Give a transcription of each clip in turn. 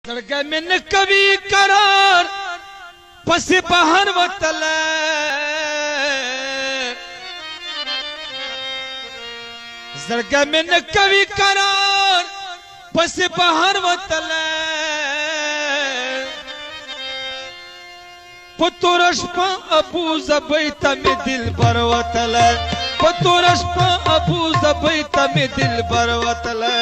زړګی مې نه کوي قرار پسې بهر وتلی زړګی مې نه کوي قرار پسې بهر وتلی په توره شپه ابوظبۍ ته مې دلبر وتلی په توره شپه ابوظبۍ ته مې دلبر وتلی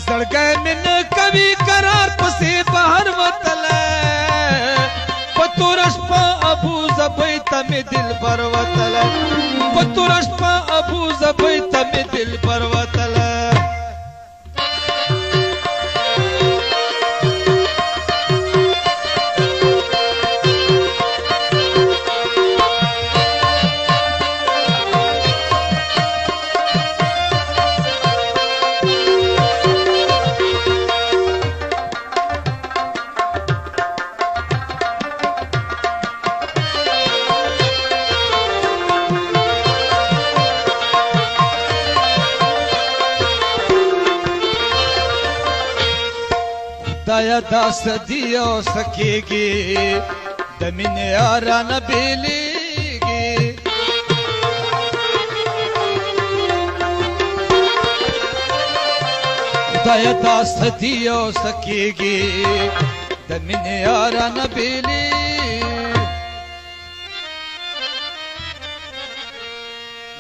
زړګی مې نه کوي قرار پسې بهر وتلی په توره شپه ابوظبۍ ته مې دلبر وتلی په توره شپه ابوظبۍ ته مې دلبر وتلی خدایا داسې دی او سکیږي د مینې یارانه بیلیږي خدایا داسې دی او سکیږي د مینې یارانه بیلیږي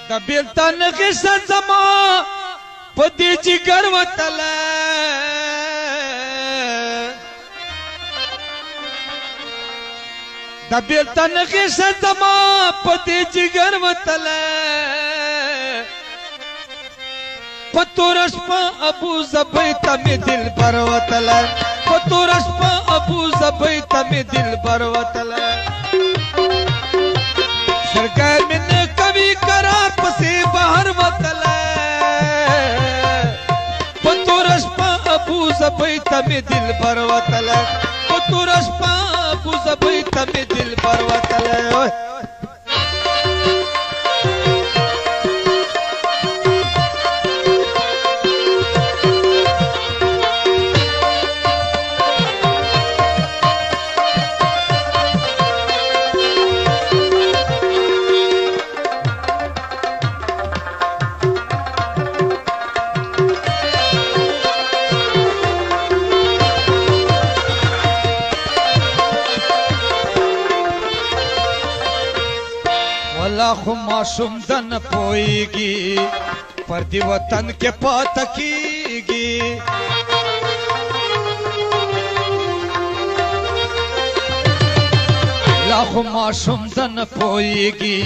د بیلتان قصه زما په دې جګر وتلی د بیلتان قصه زما په دې جګر وتلی په توره شپه ابوظبۍ ته مې دلبر وتلی په توره شپه ابوظبۍ ته مې دلبر وتلی زړګی مې نه کوي قرار پسې بهر وتلی په توره شپه ابوظبۍ ته مې دلبر وتلی په توره شپه ابوظبۍ ته مې دلبر وتلی ولا خو ماشوم د نه پوهېږي پر دې وطن کې پاته کېږي لا خو ماشوم د نه پوهېږي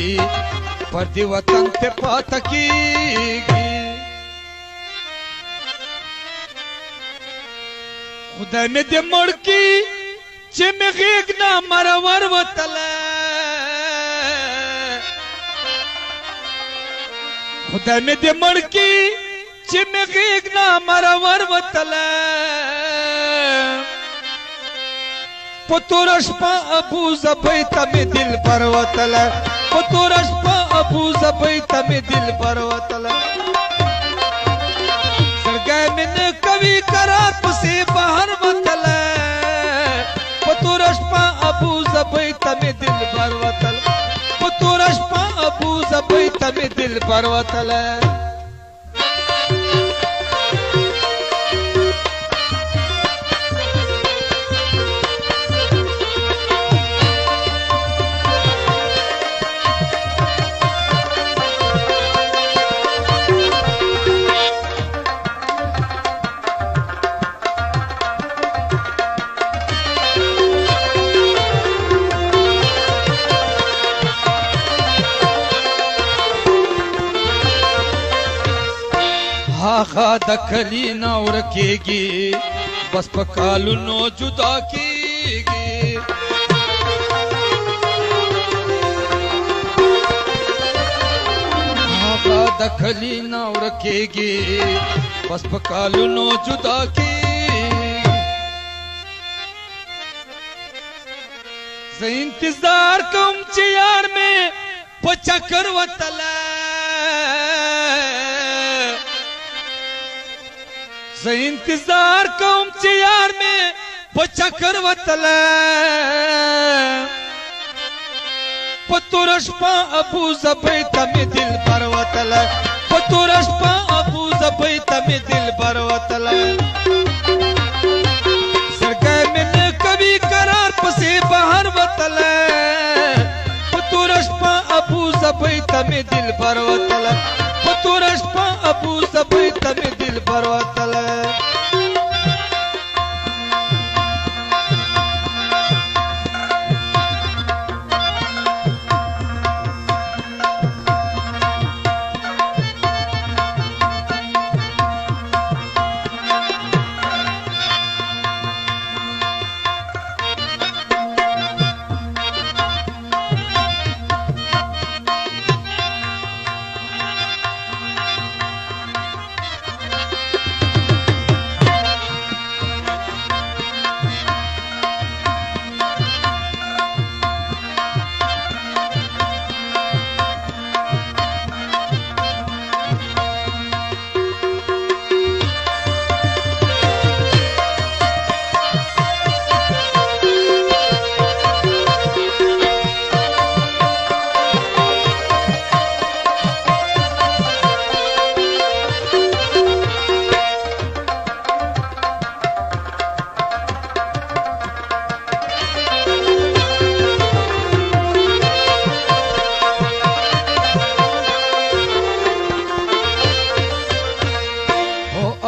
پر دې وطن کې پاته کېږي خدای مې دې مړ کړي چې مې غېږ نه مرور وتلی خدای مې دې مړ کړي چې مې غېږ نه مرور وتلی په توره شپه ابوظبۍ ته مې دلبر وتلی په توره شپه ابوظبۍ ته مې دلبر وتلی زړګی مې نه کوي قرار پسې بهر وتلی په توره شپه ابوظبۍ ته مې دلبر وتلی په توره شپه ابوظبۍ ته مې دلبر وتلی هغه د کلي نه ورکېږي بس په کالونو جدا کېږي هغه د کلي نه ورکېږي بس په کالونو جدا کېږي زه انتظار کوم چې یار مې په چکر وتلی ज इंतजार कौम चे यार में पचकर वतल पतुरशपा अबू जबई तमे दिल पर वतल पतुरशपा अबू जबई तमे दिल पर वतल सरगय में कभी करार पसे बाहर वतल पतुरशपा अबू जबई तमे दिल पर वतल पतुरशपा अबू जबई तमे दिल पर वतल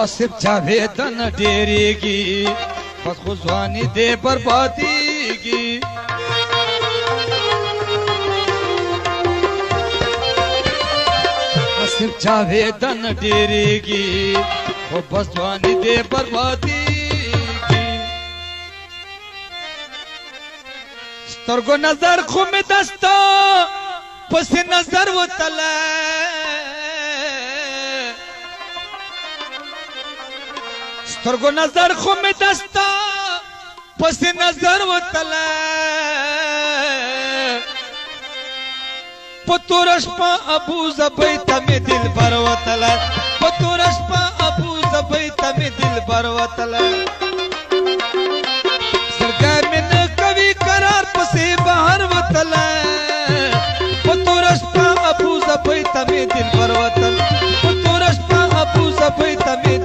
आसिफ जावेदन डेरेगी बस खुशवानी दे बर्बादीगी आसिफ जावेदन डेरेगी वो बस जवानी दे बर्बादीगी स्तरगो नजर खुम दस्ता पस नजर वो तला स्तरगो नजर खुम दस्ता पस नजर वतल पतुरशपा अबू जबई तमे दिल पर वतल पतुरशपा अबू जबई तमे दिल पर वतल सरगय में कभी करार पसे बाहर वतल पतुरशपा अबू जबई तमे दिल पर वतल पतुरशपा अबू जबई तमे